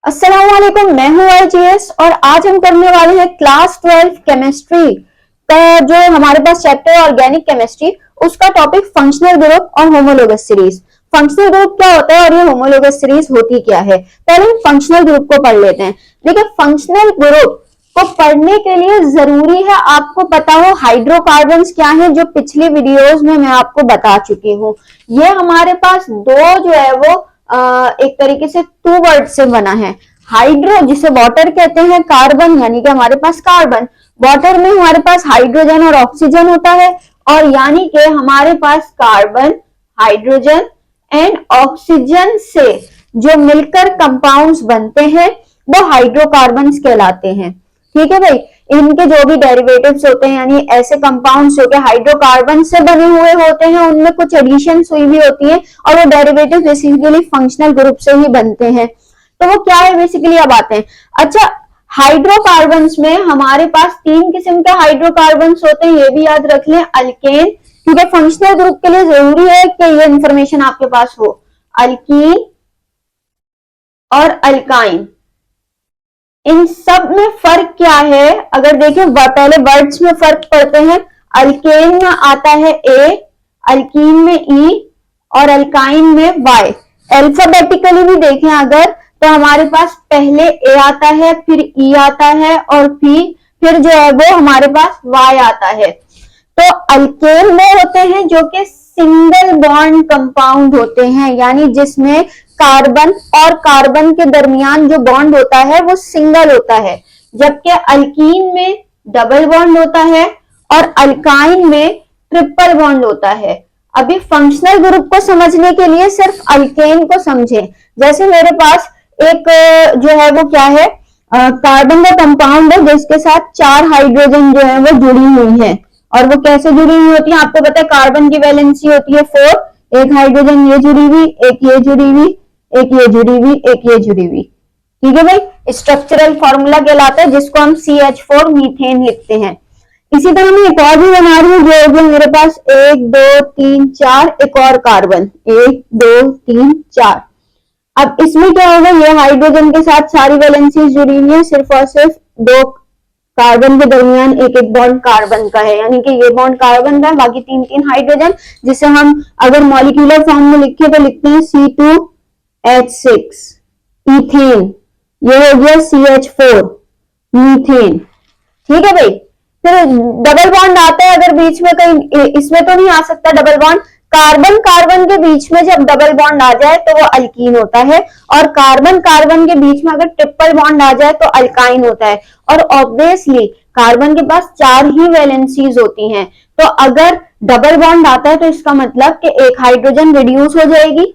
अस्सलाम वालेकुम, मैं हूँ आईजीएस और आज हम करने वाले हैं क्लास 12 केमिस्ट्री का जो हमारे पास चैप्टर ऑर्गेनिक केमिस्ट्री उसका टॉपिक फंक्शनल ग्रुप और होमोलोगस सीरीज। फंक्शनल ग्रुप क्या होता है और ये होमोलोगस सीरीज होती क्या है, पहले हम फंक्शनल ग्रुप को पढ़ लेते हैं। देखिए, फंक्शनल ग्रुप को पढ़ने के लिए जरूरी है आपको पता हो हाइड्रोकार्बन्स क्या है, जो पिछली वीडियोस में मैं आपको बता चुकी हूँ। ये हमारे पास दो जो है वो एक तरीके से टू वर्ड से बना है। हाइड्रो जिसे वाटर कहते हैं, कार्बन यानी कि हमारे पास कार्बन, वाटर में हमारे पास हाइड्रोजन और ऑक्सीजन होता है, और यानी कि हमारे पास कार्बन, हाइड्रोजन एंड ऑक्सीजन से जो मिलकर कंपाउंड्स बनते हैं वो हाइड्रोकार्बन्स कहलाते हैं। ठीक है भाई, इनके जो भी डेरिवेटिव्स होते हैं यानी ऐसे कंपाउंड्स जो कि हाइड्रोकार्बन से बने हुए होते हैं उनमें कुछ एडिशंस हुई भी होती है और वो डेरिवेटिव बेसिकली फंक्शनल ग्रुप से ही बनते हैं। तो वो क्या है बेसिकली, अब आते हैं। अच्छा, हाइड्रोकार्बन्स में हमारे पास तीन किस्म के हाइड्रोकार्बन्स होते हैं, ये भी याद रख लें। अल्केन, क्योंकि फंक्शनल ग्रुप के लिए जरूरी है कि ये इंफॉर्मेशन आपके पास हो। अल्कीन और अल्काइन, इन सब में फर्क क्या है अगर देखें, पहले वर्ड्स में फर्क पड़ते हैं। अल्केन में आता है ए, अल्कीन में ई और अल्काइन में वाई। अल्फाबेटिकली भी देखें अगर तो हमारे पास पहले ए आता है, फिर ई आता है और फिर जो है वो हमारे पास वाई आता है। तो अल्केन में होते हैं जो कि सिंगल बॉन्ड कंपाउंड होते हैं, यानी जिसमें कार्बन और कार्बन के दरमियान जो बॉन्ड होता है वो सिंगल होता है, जबकि अल्कीन में डबल बॉन्ड होता है और अल्काइन में ट्रिपल बॉन्ड होता है। अभी फंक्शनल ग्रुप को समझने के लिए सिर्फ अल्केन को समझें। जैसे मेरे पास एक जो है वो क्या है, कार्बन का कंपाउंड है जिसके साथ 4 हाइड्रोजन जो है वो जुड़ी हुई है। और वो कैसे जुड़ी हुई होती है आपको पता है, कार्बन की वैलेंसी होती है 4, एक हाइड्रोजन ये जुड़ी हुई, एक ये जुड़ी हुई, एक ये जुड़ी हुई, एक ये जुड़ी हुई। ठीक है भाई, स्ट्रक्चरल फॉर्मूला कहलाता है जिसको हम CH4 मीथेन लिखते हैं। इसी तरह मैं एक और भी बना रही हूँ जो मेरे पास 1 2 3 4 एक और कार्बन, 1 2 3 4। अब इसमें क्या होगा, ये हाइड्रोजन के साथ सारी वैलेंसी जुड़ी हुई है, सिर्फ और सिर्फ 2 कार्बन के दरमियान एक एक बॉन्ड कार्बन का है, यानी कि ये बॉन्ड कार्बन का है, बाकी 3 हाइड्रोजन, जिसे हम अगर मॉलिक्यूलर फॉर्म में लिखे तो लिखते हैं C2H6 इथेन। ये हो गया CH4 मीथेन। ठीक है भाई, फिर डबल बॉन्ड आता है अगर बीच में कहीं, इसमें तो नहीं आ सकता डबल बॉन्ड। कार्बन कार्बन के बीच में जब डबल बॉन्ड आ जाए तो वो अल्कीन होता है, और कार्बन कार्बन के बीच में अगर ट्रिपल बॉन्ड आ जाए तो अल्काइन होता है। और ऑब्वियसली कार्बन के पास 4 ही वैलेंसीज होती हैं, तो अगर डबल बॉन्ड आता है तो इसका मतलब कि एक हाइड्रोजन रिड्यूस हो जाएगी,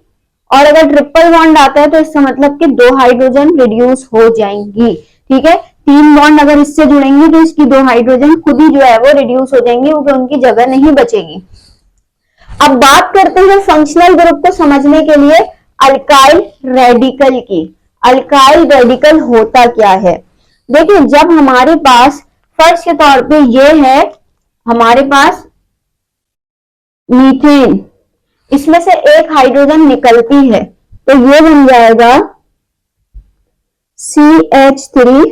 और अगर ट्रिपल बॉन्ड आता है तो इसका मतलब कि 2 हाइड्रोजन रिड्यूस हो जाएंगी। ठीक है, 3 बॉन्ड अगर इससे जुड़ेंगे तो इसकी 2 हाइड्रोजन खुद ही जो है वो रिड्यूस हो जाएंगी, क्योंकि उनकी जगह नहीं बचेगी। अब बात करते हैं फंक्शनल ग्रुप को समझने के लिए अल्काइल रेडिकल की। अल्काइल रेडिकल होता क्या है, देखिए, जब हमारे पास फर्स्ट के तौर पे ये है हमारे पास मीथेन, इसमें से एक हाइड्रोजन निकलती है तो ये बन जाएगा CH3।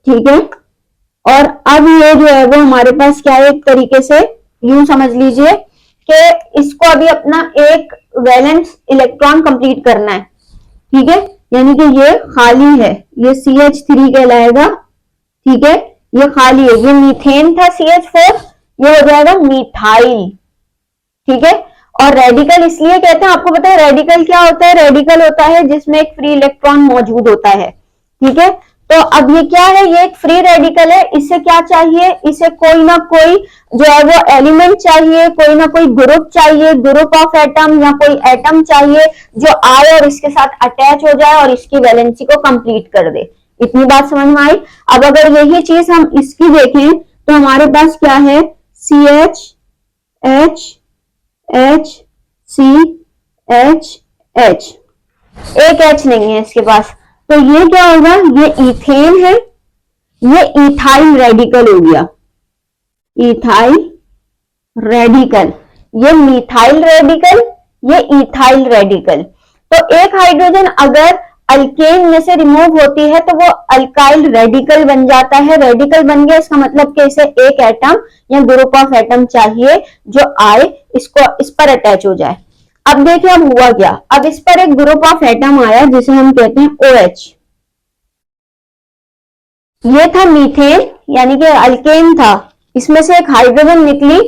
ठीक है, और अब ये जो है वो हमारे पास क्या है, एक तरीके से यूं समझ लीजिए कि इसको अभी अपना एक वैलेंस इलेक्ट्रॉन कंप्लीट करना है। ठीक है, यानी कि ये खाली है, ये CH3 कहलाएगा। ठीक है, ये खाली है, ये मीथेन था CH4, ये हो जाएगा मीथाइल। ठीक है, और रेडिकल इसलिए कहते हैं, आपको पता है रेडिकल क्या होता है, रेडिकल होता है जिसमें एक फ्री इलेक्ट्रॉन मौजूद होता है। ठीक है, तो अब ये क्या है, ये एक फ्री रेडिकल है, इसे क्या चाहिए, इसे कोई ना कोई जो है वो एलिमेंट चाहिए, कोई ना कोई ग्रुप चाहिए, ग्रुप ऑफ एटम या कोई एटम चाहिए जो आए और इसके साथ अटैच हो जाए और इसकी वैलेंसी को कंप्लीट कर दे। इतनी बात समझ में आई। अब अगर यही चीज हम इसकी देखें तो हमारे पास क्या है, CH H H C H H, एक H नहीं है इसके पास, तो ये क्या होगा, ये इथेन है, ये इथाइल रेडिकल हो गया, इथाइल रेडिकल, ये मिथाइल रेडिकल, ये इथाइल रेडिकल। तो एक हाइड्रोजन अगर अल्केन में से रिमूव होती है तो वो अल्काइल रेडिकल बन जाता है। रेडिकल बन गया इसका मतलब कि इसे एक एटम या ग्रुप ऑफ एटम चाहिए जो आए इसको इस पर अटैच हो जाए। अब देखिए अब हुआ क्या, अब इस पर एक ग्रुप ऑफ एटम आया जिसे हम कहते हैं OH। ये था मीथेन यानी कि अल्केन था, इसमें से एक हाइड्रोजन निकली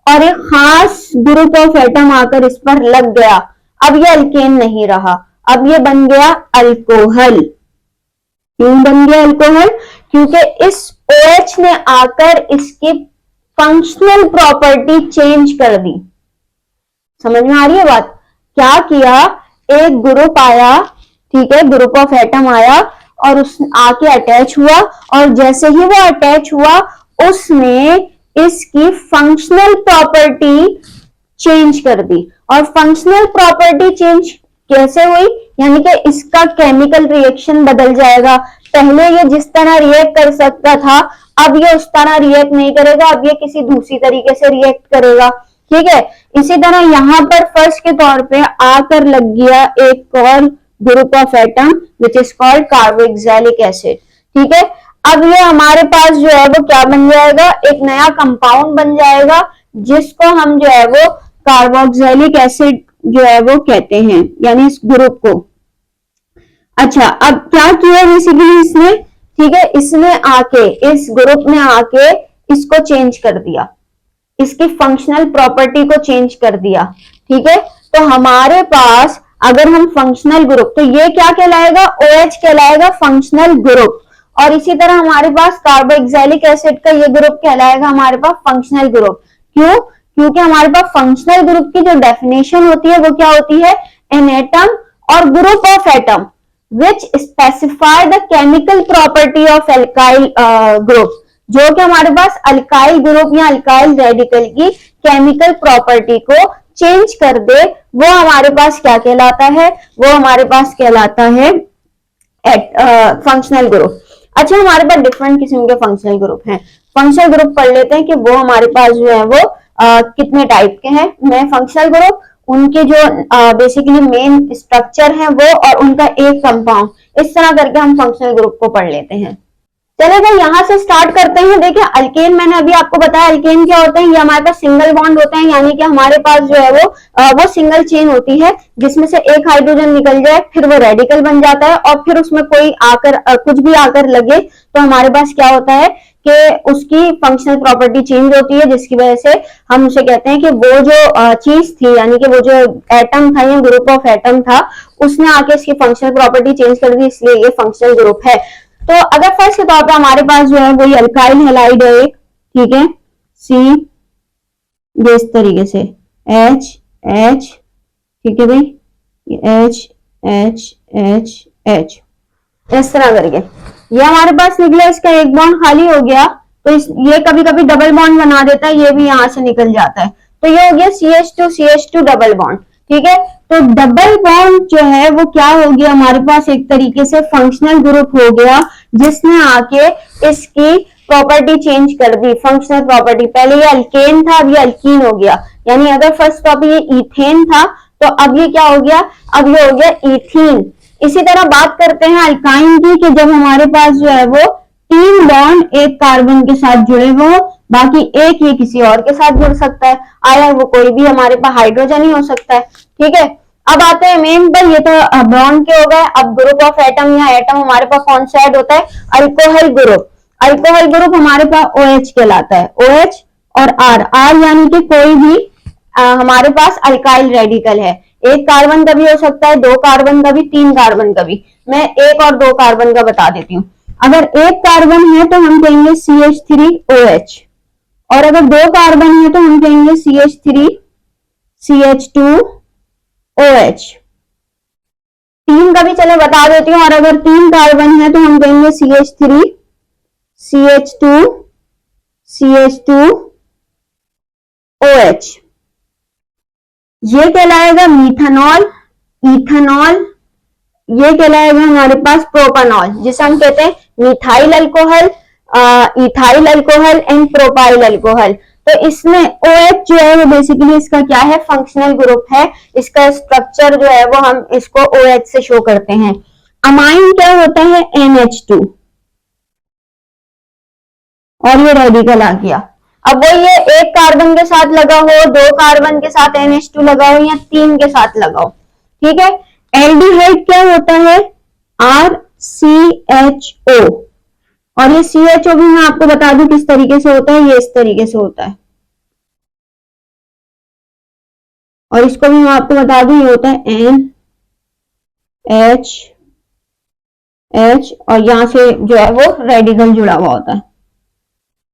और एक खास ग्रुप ऑफ एटम आकर इस पर लग गया। अब ये अल्केन नहीं रहा, अब ये बन गया अल्कोहल। क्यों बन गया अल्कोहल? क्योंकि इस OH ने आकर इसकी फंक्शनल प्रॉपर्टी चेंज कर दी। समझ में आ रही है बात? क्या किया, एक ग्रुप आया, ठीक है, ग्रुप ऑफ एटम आया और उस आके अटैच हुआ और जैसे ही वो अटैच हुआ उसने इसकी फंक्शनल प्रॉपर्टी चेंज कर दी। और फंक्शनल प्रॉपर्टी चेंज कैसे हुई? यानी कि इसका केमिकल रिएक्शन बदल जाएगा। पहले ये जिस तरह रिएक्ट कर सकता था अब ये उस तरह रिएक्ट नहीं करेगा, अब ये किसी दूसरी तरीके से रिएक्ट करेगा। ठीक है, इसी तरह यहां पर फर्स्ट के तौर पे आकर लग गया एक और group of atom which is called carboxylic acid. ठीक है, अब ये हमारे पास जो है वो क्या बन जाएगा, एक नया कंपाउंड बन जाएगा जिसको हम जो है वो कार्बोक्सिलिक एसिड जो है वो कहते हैं, यानी इस ग्रुप को। अच्छा, अब क्या किया बेसिकली इसने, ठीक है, इसने आके इस ग्रुप में आके इसको चेंज कर दिया, इसकी फंक्शनल प्रॉपर्टी को चेंज कर दिया। ठीक है, तो हमारे पास अगर हम फंक्शनल ग्रुप, तो ये क्या कहलाएगा, OH कहलाएगा फंक्शनल ग्रुप। और इसी तरह हमारे पास कार्बोक्सिलिक एसिड का ये ग्रुप कहलाएगा हमारे पास फंक्शनल ग्रुप। क्यों? क्योंकि हमारे पास फंक्शनल ग्रुप की जो डेफिनेशन होती है वो क्या होती है, एन एटम और group of atom which specify the chemical property of alkyl group. जो कि हमारे पास अल्काइल ग्रुप या अल्काइल रेडिकल की केमिकल प्रॉपर्टी को चेंज कर दे, वो हमारे पास क्या कहलाता है, वो हमारे पास कहलाता है फंक्शनल ग्रुप। अच्छा, हमारे पास डिफरेंट किस्म के फंक्शनल ग्रुप हैं। फंक्शनल ग्रुप पढ़ लेते हैं कि वो हमारे पास जो है वो कितने टाइप के हैं। मैं फंक्शनल ग्रुप, उनके जो बेसिकली मेन स्ट्रक्चर है वो और उनका एक कंपाउंड, इस तरह करके हम फंक्शनल ग्रुप को पढ़ लेते हैं। चले भाई यहां से स्टार्ट करते हैं। देखिए अल्केन मैंने अभी आपको बताया, अल्केन क्या होते हैं, ये हमारे पास सिंगल बॉन्ड होते हैं, यानी कि हमारे पास जो है वो सिंगल चेन होती है जिसमें से एक हाइड्रोजन निकल जाए, फिर वो रेडिकल बन जाता है और फिर उसमें कोई आकर कुछ भी आकर लगे तो हमारे पास क्या होता है कि उसकी फंक्शनल प्रॉपर्टी चेंज होती है, जिसकी वजह से हम उसे कहते हैं कि वो जो चीज थी, यानी कि वो जो एटम था या ग्रुप ऑफ एटम था, उसने आके इसकी फंक्शनल प्रॉपर्टी चेंज कर दी, इसलिए ये फंक्शनल ग्रुप है। तो अगर फर्स्ट के तौर पे हमारे पास जो है वही अल्काइल हैलाइड है एक, ठीक है, C, ये इस तरीके से H H, ठीक है भाई, H H H H, इस तरह करके ये हमारे पास निकला, इसका एक बॉन्ड खाली हो गया तो ये कभी कभी डबल बॉन्ड बना देता है, ये भी यहां से निकल जाता है, तो ये हो गया CH2 डबल बॉन्ड। ठीक है, तो डबल बॉन्ड जो है वो क्या हो गया, हमारे पास एक तरीके से फंक्शनल ग्रुप हो गया जिसने आके इसकी प्रॉपर्टी चेंज कर दी, फंक्शनल प्रॉपर्टी। पहले ये अल्केन था, अब ये अल्कीन हो गया, यानी अगर फर्स्ट टॉपिक ये इथेन था तो अब ये क्या हो गया, अब ये हो गया इथीन। इसी तरह बात करते हैं अल्काइन की, कि जब हमारे पास जो है वो 3 बॉन्ड एक कार्बन के साथ जुड़े हुए हो, बाकी एक ये किसी और के साथ जुड़ सकता है, आया वो कोई भी हमारे पास हाइड्रोजन ही हो सकता है। ठीक है, अब आते हैं मेन पर, ये तो बॉन्ड के हो गए। अब ग्रुप ऑफ एटम या एटम हमारे पास कौन सा ऐड होता है, अल्कोहल ग्रुप। अल्कोहल ग्रुप हमारे पास OH कहलाता है, OH और R यानी कि कोई भी हमारे पास अल्काइल रेडिकल है, एक कार्बन का भी हो सकता है, 2 कार्बन का भी, 3 कार्बन का भी। मैं 1 और 2 कार्बन का बता देती हूँ। अगर 1 कार्बन है तो हम कहेंगे CH3OH, और अगर 2 कार्बन है तो हम कहेंगे CH2CH2OH। 3 का भी चलो बता देती हूँ, और अगर 3 कार्बन है तो हम कहेंगे CH3CH2OH। ये कहलाएगा मीथानॉल, इथेनॉल, ये कहलाएगा हमारे पास प्रोपानॉल, जिसे हम कहते हैं methyl alcohol, ethyl alcohol and propyl alcohol. तो इसमें OH जो है वो बेसिकली इसका क्या है, फंक्शनल ग्रुप है, इसका स्ट्रक्चर जो है वो हम इसको OH से शो करते हैं। अमाइन क्या होता है, NH2, और ये रेडिकल आ गया। अब वो ये एक कार्बन के साथ लगा हो, दो कार्बन के साथ NH2 लगा हो, या तीन के साथ लगा हो, ठीक है। एल्डिहाइड क्या होता है, RCHO, और ये CHO भी मैं आपको बता दूं किस तरीके से होता है, ये इस तरीके से होता है, और इसको भी मैं आपको बता दूं, ये होता है NH, और यहां से जो है वो रेडिकल जुड़ा हुआ होता है,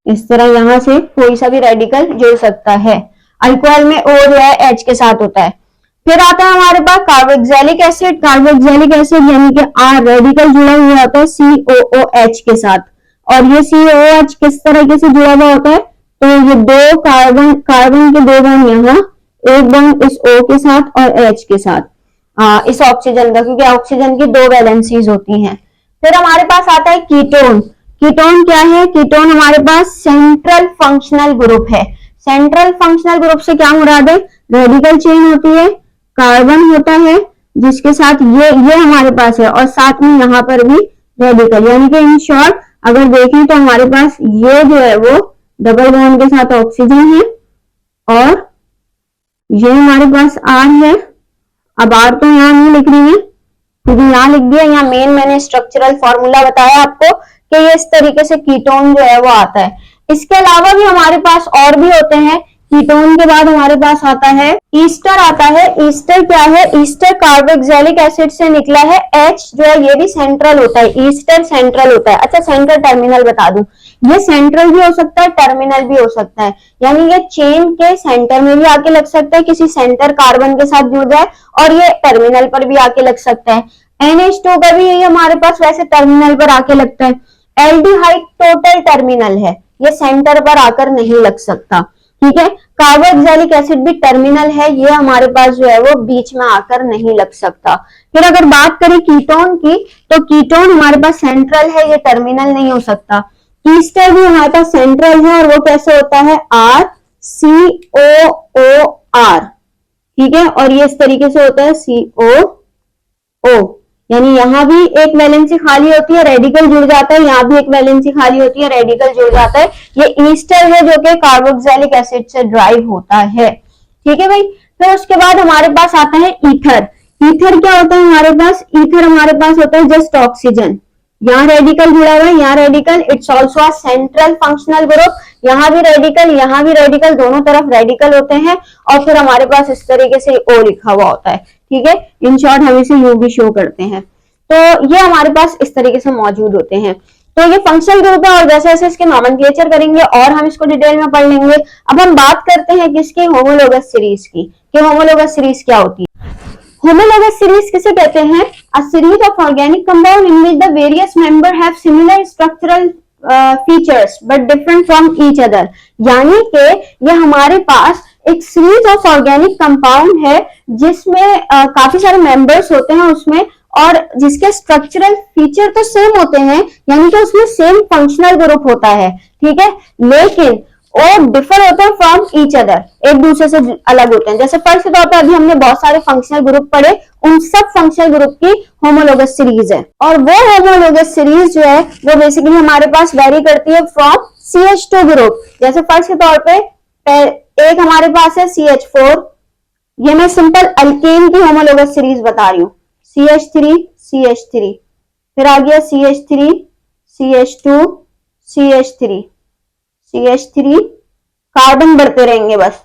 इस तरह यहां से कोई सा भी रेडिकल जुड़ सकता है। अल्कोहल में O जो है H के साथ होता है। फिर आता है हमारे पास कार्बोक्सिलिक एसिड। कार्बोक्सिलिक एसिड यानी कि R रेडिकल जुड़ा हुआ होता है COOH के साथ, और ये COOH किस तरीके से जुड़ा हुआ होता है, तो ये दो कार्बन के दो बॉन्ड यहाँ, एक बॉन्ड इस O के साथ और H के साथ, इस ऑक्सीजन का, क्योंकि ऑक्सीजन की दो वैलेंसीज होती हैं। फिर हमारे पास आता है कीटोन। कीटोन क्या है, कीटोन हमारे पास सेंट्रल फंक्शनल ग्रुप है। सेंट्रल फंक्शनल ग्रुप से क्या मुराद है, रेडिकल चेन होती है, कार्बन होता है जिसके साथ ये हमारे पास है, और साथ में यहाँ पर भी रेडिकल, यानी कि इन शॉर्ट अगर देखें तो हमारे पास ये जो है वो डबल बॉन्ड के साथ ऑक्सीजन है, और ये हमारे पास R है। अब R तो यहाँ नहीं लिख रही है क्योंकि यहाँ लिख दिया, यहाँ मैंने स्ट्रक्चरल फॉर्मूला बताया आपको कि ये इस तरीके से कीटोन जो है वो आता है। इसके अलावा भी हमारे पास और भी होते हैं। कीटोन के बाद हमारे पास आता है ईस्टर आता है। ईस्टर क्या है, ईस्टर कार्बोक्सिलिक एसिड से निकला है। H जो है ये भी सेंट्रल होता है, ईस्टर सेंट्रल होता है। अच्छा सेंट्रल टर्मिनल बता दूं, ये सेंट्रल भी हो सकता है, टर्मिनल भी हो सकता है, यानी ये चेन के सेंटर में भी आके लग सकता है, किसी सेंटर कार्बन के साथ जुड़ जाए, और ये टर्मिनल पर भी आके लग सकता है। NH2 का भी यही हमारे पास वैसे टर्मिनल पर आके लगता है। एल्डिहाइड टोटल टर्मिनल है, ये सेंटर पर आकर नहीं लग सकता, ठीक है। कार्बोक्सिलिक एसिड भी टर्मिनल है, ये हमारे पास जो है वो बीच में आकर नहीं लग सकता। फिर अगर बात करें कीटोन की, तो कीटोन हमारे पास सेंट्रल है, ये टर्मिनल नहीं हो सकता। ईस्टर भी हमारे पास सेंट्रल है, और वो कैसे होता है, RCOOR, ठीक है, और ये इस तरीके से होता है COO, यानी यहां भी एक वैलेंसी खाली होती है, रेडिकल जुड़ जाता है, यहाँ भी एक वैलेंसी खाली होती है, रेडिकल जुड़ जाता है। ये ईस्टर है जो कि कार्बोक्सिलिक एसिड से ड्राइव होता है, ठीक है भाई। फिर उसके बाद हमारे पास आता है ईथर। ईथर क्या होता है हमारे पास, ईथर हमारे पास होता है जस्ट ऑक्सीजन, यहाँ रेडिकल जुड़ा हुआ है, यहाँ radical, it's also a central functional group, यहाँ भी रेडिकल, दोनों तरफ रेडिकल होते हैं, और फिर हमारे पास इस तरीके से O लिखा हुआ होता है, ठीक है। इन शॉर्ट हम इसे यू भी शो करते हैं। तो ये हमारे पास इस तरीके से मौजूद होते हैं। तो ये फंक्शनल ग्रुप है, और जैसे जैसे इसके नॉमेनक्लेचर करेंगे और हम इसको डिटेल में पढ़ लेंगे। अब हम बात करते हैं किसकी, होमोलोगस सीरीज की, कि होमोलोगस सीरीज क्या होती है। होमोलोगस सीरीज किसे कहते हैं, a series of organic compound in which the various member have similar structural features but different from each other, यानी कि ये हमारे पास एक सीरीज ऑफ ऑर्गेनिक कंपाउंड है जिसमें काफी सारे मेंबर्स होते हैं उसमें, और जिसके स्ट्रक्चरल फीचर तो सेम होते हैं, यानी कि उसमें सेम फंक्शनल ग्रुप होता है, ठीक है, लेकिन वो डिफर होते हैं फ्रॉम ईच अदर, एक दूसरे से अलग होते हैं। जैसे फर्स्ट तौर पर अभी हमने बहुत सारे फंक्शनल ग्रुप पढ़े, उन सब फंक्शनल ग्रुप की होमोलोगस सीरीज है, और वो होमोलोगस सीरीज जो है वो बेसिकली हमारे पास वेरी करती है फ्रॉम CH2 ग्रुप। जैसे फर्स्ट के तौर पे एक हमारे पास है CH4, ये मैं सिंपल अल्केन की होमोलोगस सीरीज बता रही हूँ, CH3 CH3, फिर आ गया CH3 CH2 CH3 CH3, carbon बढ़ते रहेंगे बस,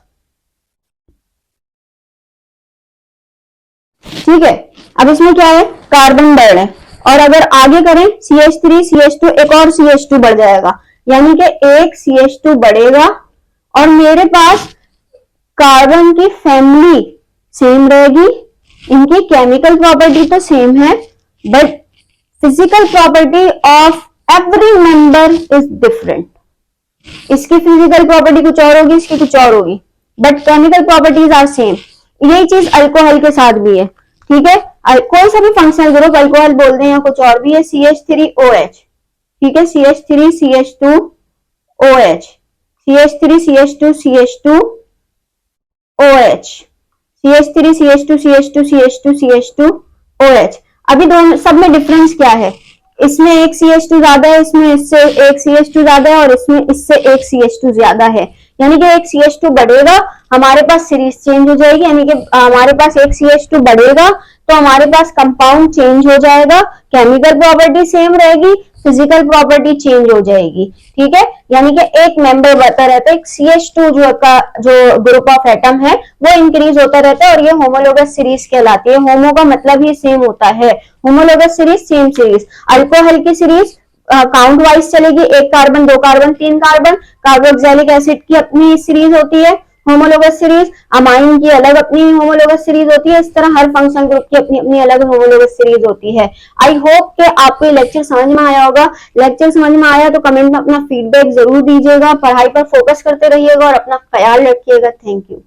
ठीक है। अब इसमें क्या है, कार्बन बढ़ रहे हैं, और अगर आगे करें CH3 CH2, एक और CH2 बढ़ जाएगा, यानी कि एक CH2 बढ़ेगा, और मेरे पास कार्बन की फैमिली सेम रहेगी, इनकी केमिकल प्रॉपर्टी तो सेम है, but physical property of every member is different. इसकी फिजिकल प्रॉपर्टी कुछ और होगी, इसकी कुछ और होगी, but chemical properties are same. यही चीज अल्कोहल के साथ भी है, ठीक है। कोई सा भी फंक्शनल ग्रुप, अल्कोहल बोल दें या कुछ और भी है, CH3OH, ठीक है, CH3 CH2OH, CH3 CH2 CH2OH, CH3 CH2 CH2 CH2 CH2OH। अभी दोनों सब में डिफरेंस क्या है, इसमें एक CH2 ज्यादा है, इसमें इससे एक CH2 ज्यादा है, और इसमें इससे एक CH2 ज्यादा है, यानी कि एक CH2 बढ़ेगा हमारे पास सीरीज चेंज हो जाएगी, यानी कि हमारे पास एक CH2 बढ़ेगा तो हमारे पास कंपाउंड चेंज हो जाएगा, केमिकल प्रॉपर्टी सेम रहेगी, फिजिकल प्रॉपर्टी चेंज हो जाएगी, ठीक है। यानी कि एक मेंबर बढ़ता रहता है, एक CH2 जो ग्रुप ऑफ एटम है वो इंक्रीज होता रहता है, और ये होमोलोगस सीरीज कहलाती है। होमो का मतलब ही सेम होता है, homologous series same series. Alcohol की सीरीज काउंट वाइज चलेगी, एक कार्बन, दो कार्बन, तीन कार्बन। कार्बोक्सिलिक एसिड की अपनी सीरीज होती है होमोलोगस सीरीज, अमाइन की अलग अपनी होमोलोगस सीरीज होती है। इस तरह हर फंक्शन ग्रुप की अपनी अपनी अलग होमोलोगस सीरीज होती है। आई होप कि आपको ये लेक्चर समझ में आया होगा। लेक्चर समझ में आया तो कमेंट में अपना फीडबैक जरूर दीजिएगा, पढ़ाई पर फोकस करते रहिएगा और अपना ख्याल रखिएगा। Thank you.